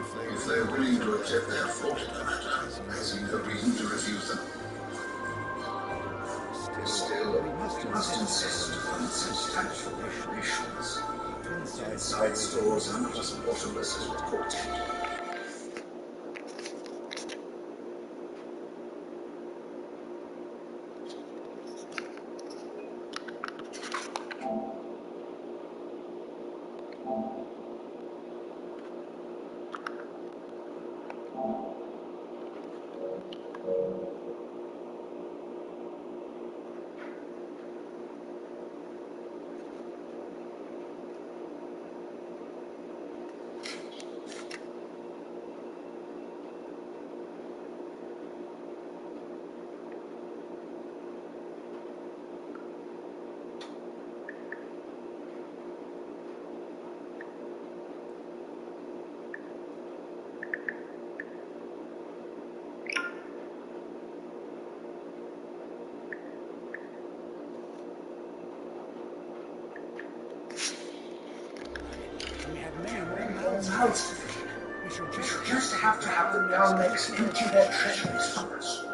If they're willing to accept their fault in the matter, I see no reason to refuse them. Still, we must insist on substantial reparations. Inside stores are not as bottomless as with Quartet. We should just have to have the Daleks empty their treasuries for us.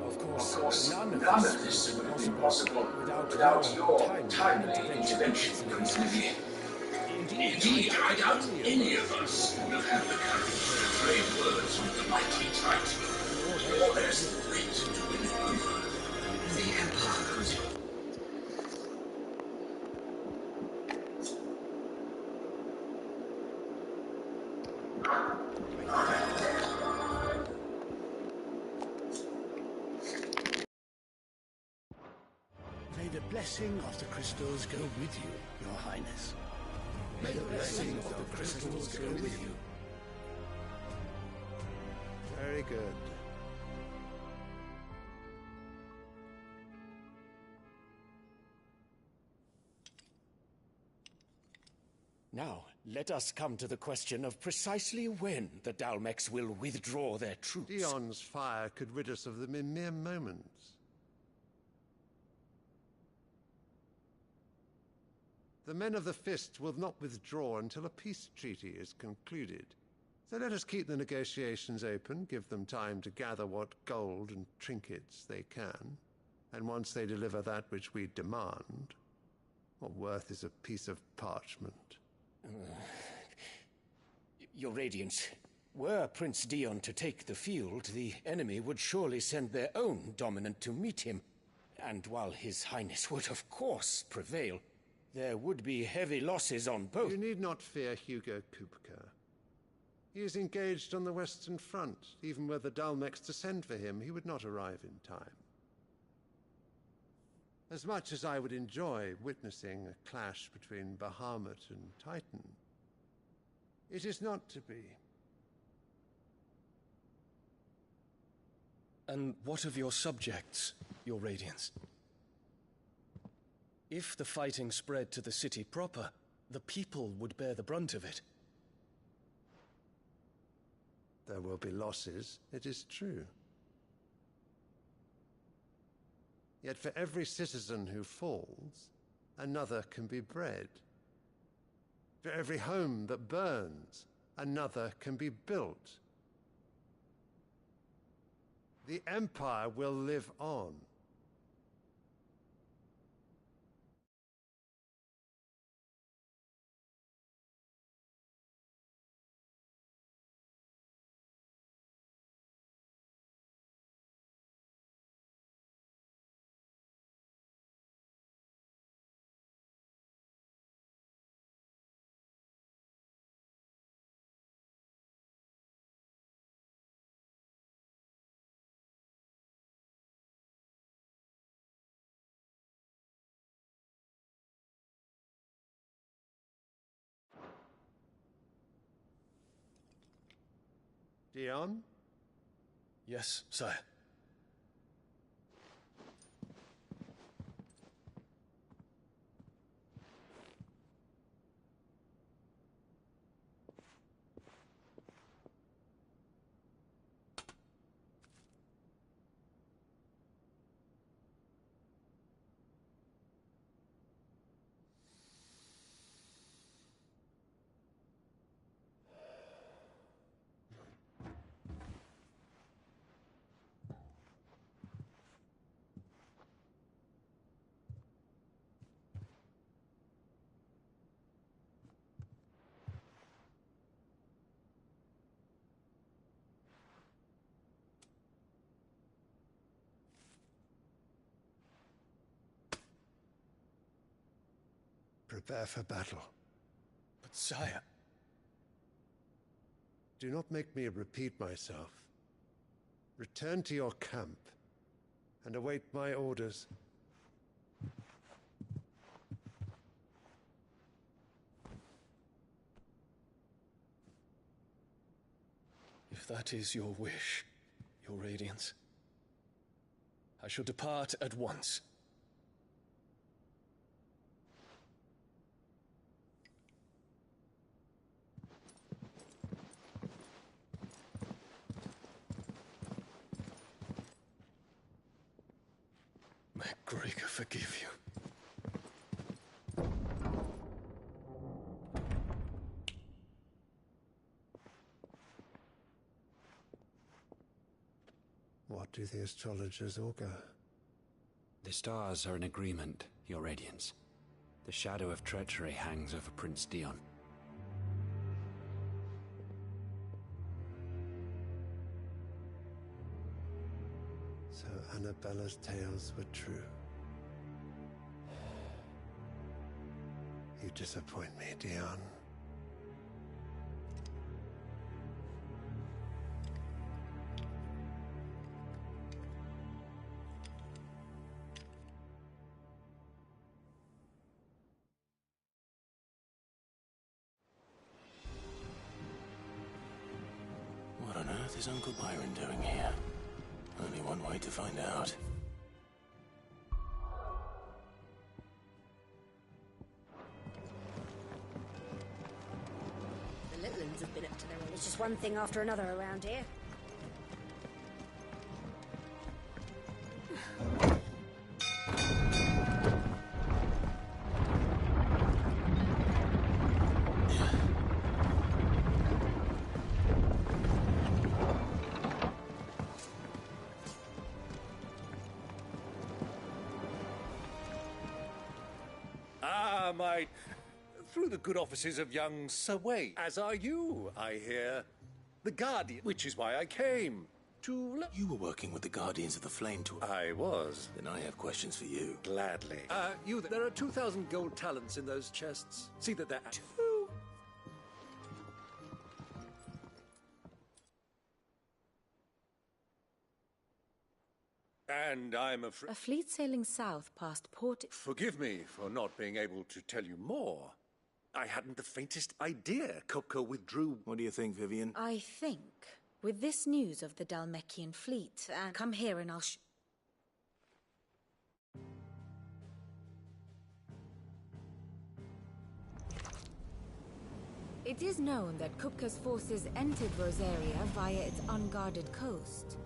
Of course, none of this would be possible without your timely intervention, Prince Olivier. Indeed, I doubt any of us would have had the courage to trade words with the mighty Titan. Or there's the wit to win over the Empire. May the blessing of the crystals go with you, Your Highness. May the blessing of the crystals go with you. Very good. Now, let us come to the question of precisely when the Dalmex will withdraw their troops. Dion's fire could rid us of them in mere moments. The men of the Fist will not withdraw until a peace treaty is concluded. So let us keep the negotiations open, give them time to gather what gold and trinkets they can, and once they deliver that which we demand, what worth is a piece of parchment? Your Radiance, were Prince Dion to take the field, the enemy would surely send their own dominant to meet him. And while His Highness would of course prevail, there would be heavy losses on both. You need not fear Hugo Kupka. He is engaged on the Western Front. Even were the Dalmex to send for him, he would not arrive in time. As much as I would enjoy witnessing a clash between Bahamut and Titan, it is not to be. And what of your subjects, Your Radiance? If the fighting spread to the city proper, the people would bear the brunt of it. There will be losses, it is true. Yet for every citizen who falls, another can be bred. For every home that burns, another can be built. The Empire will live on. Dion? Yes, sire. Prepare for battle. But sire... Do not make me repeat myself. Return to your camp and await my orders. If that is your wish, Your Radiance, I shall depart at once. May Gregor forgive you. What do the astrologers augur? The stars are in agreement, Your Radiance. The shadow of treachery hangs over Prince Dion. So Annabella's tales were true. You disappoint me, Dion. What on earth is Uncle Byron doing here? Only one way to find out. The Litlans have been up to their own. It's just one thing after another around here. Through the good offices of young Sir Wayne, as are you, I hear. The Guardian, which is why I came. You were working with the Guardians of the Flame to... I was. Then I have questions for you. Gladly. There are 2,000 gold talents in those chests. See that they're... 2? And I'm afraid... A fleet sailing south past Port... Forgive me for not being able to tell you more. I hadn't the faintest idea Kupka withdrew. What do you think, Vivian? I think, with this news of the Dhalmekian fleet, and come here and I'll It is known that Kupka's forces entered Rosaria via its unguarded coast.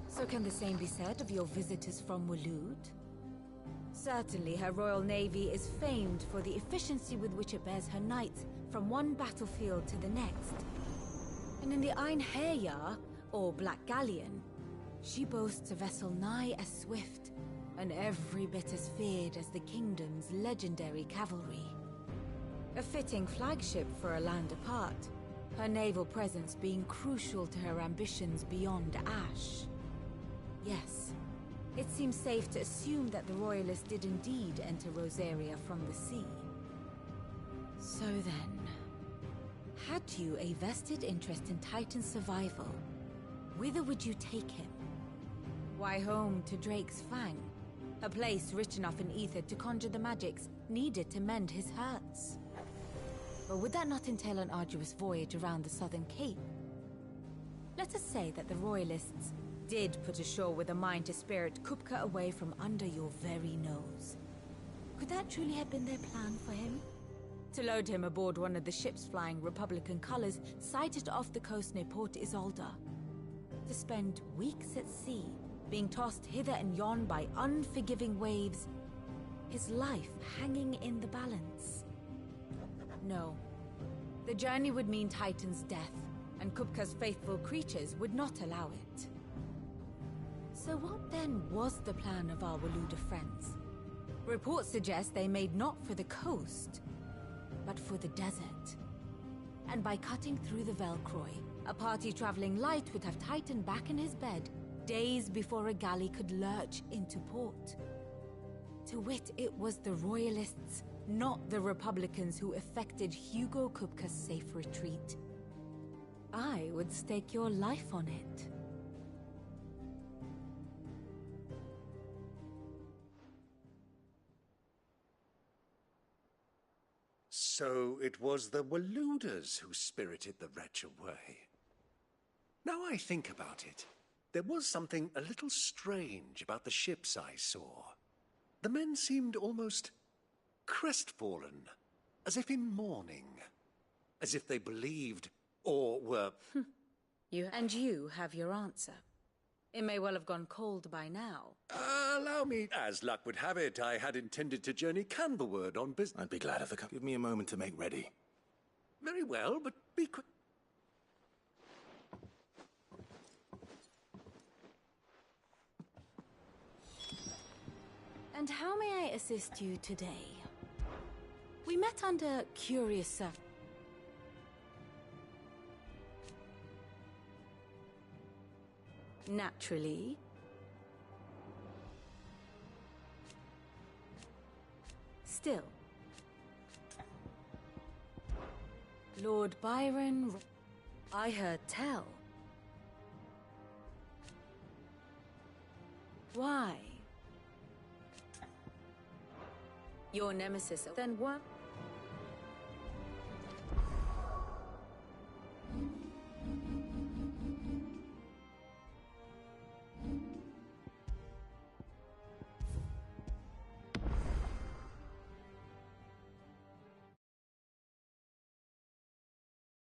So can the same be said of your visitors from Waloed? Certainly her Royal Navy is famed for the efficiency with which it bears her knights from one battlefield to the next. And in the Einherjar, or Black Galleon, she boasts a vessel nigh as swift, and every bit as feared as the kingdom's legendary cavalry. A fitting flagship for a land apart, her naval presence being crucial to her ambitions beyond Ash. Yes, it seems safe to assume that the Royalists did indeed enter Rosaria from the sea. So then, had you a vested interest in Titan's survival, whither would you take him? Why, home to Drake's Fang, a place rich enough in ether to conjure the magics needed to mend his hurts. Or would that not entail an arduous voyage around the southern cape? Let us say that the Royalists did put ashore with a mind to spirit Kupka away from under your very nose. Could that truly have been their plan for him? To load him aboard one of the ships flying Republican colors sighted off the coast near Port Isolde. To spend weeks at sea, being tossed hither and yon by unforgiving waves, his life hanging in the balance. No. The journey would mean Titan's death, and Kupka's faithful creatures would not allow it. So what then was the plan of our Waloed friends? Reports suggest they made not for the coast, but for the desert. And by cutting through the Velcroy, a party traveling light would have Titan back in his bed days before a galley could lurch into port. To wit, it was the Royalists, not the Republicans, who effected Hugo Kupka's safe retreat. I would stake your life on it. So it was the Waluders who spirited the wretch away. Now I think about it, there was something a little strange about the ships I saw. The men seemed almost crestfallen, as if in mourning, as if they believed or were... You have your answer. It may well have gone cold by now. Allow me, as luck would have it, I had intended to journey Canberward on business. I'd be glad of the... Give me a moment to make ready. Very well, but be quick. And how may I assist you today? We met under curious circumstances. Naturally. Still. Lord Byron, I heard tell. Why? Your nemesis, then what?